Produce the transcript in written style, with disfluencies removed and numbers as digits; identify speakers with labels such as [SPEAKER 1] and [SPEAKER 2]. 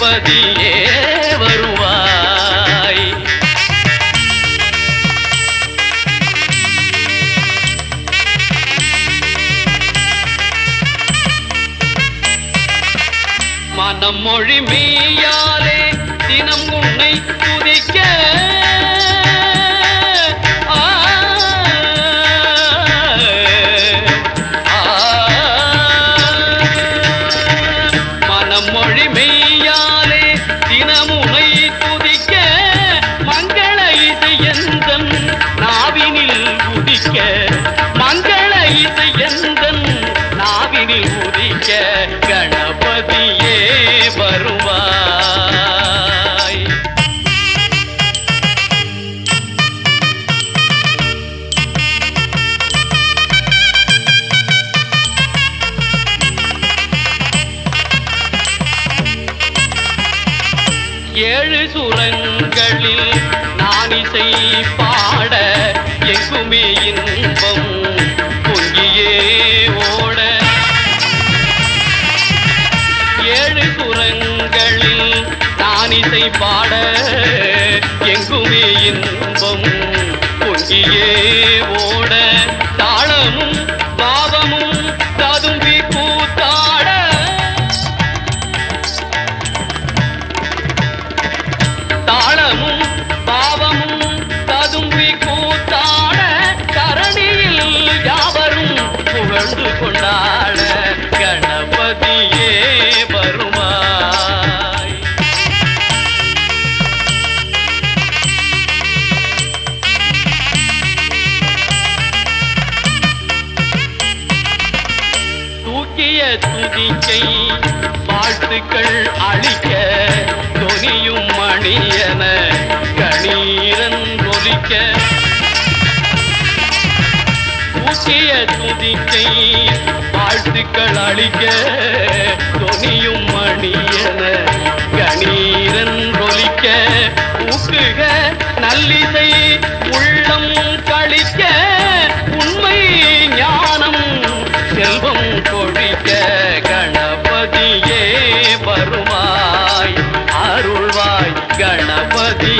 [SPEAKER 1] கணபதியே வருவாய். மனம் மொழி மெய்யாலே தினம் உன்னை துதிக்க மனம் மொழி மெய்யாலே தினம் உன்னை துதிக்க மங்கள இசை எந்தன் நாவினில் உதிக்க மங்கள இசை எந்தன் நாவினில் உதிக்க கணபதியே வருவாய். ஏழு சுரங்களில் நான் இசை பாட எங்குமே இன்பம் பொங்கியே ஓட ஏழு சுரங்களில் நான் இசை பாட எங்குமே இன்பம் பொங்கியே ஓட தாளமும் பாவமும் ததும்பி கூத்தாட தாளமும் பாவமும் ததும்பி கூத்தாட தரணியில் யாவரும் புகழ்ந்து கொண்டாட கணபதியே வருவாய். தூக்கிய துதிக்கை வாழ்த்துக்கள் அளிக்க தொனியும் மணியன கணீரன் ஒலிக்க தூக்கிய துதிக்கை வாழ்த்துக்கள் அளிக்க தொனியும் மணியன கணீரன் ஒலிக்க ஊக்குக நல்லிசை உள்ளம் கழிக்க உண்மை ஞானம் செல்வம் கொழிக்க கணபதியே வருவாய் அருள்வாய் கணபதி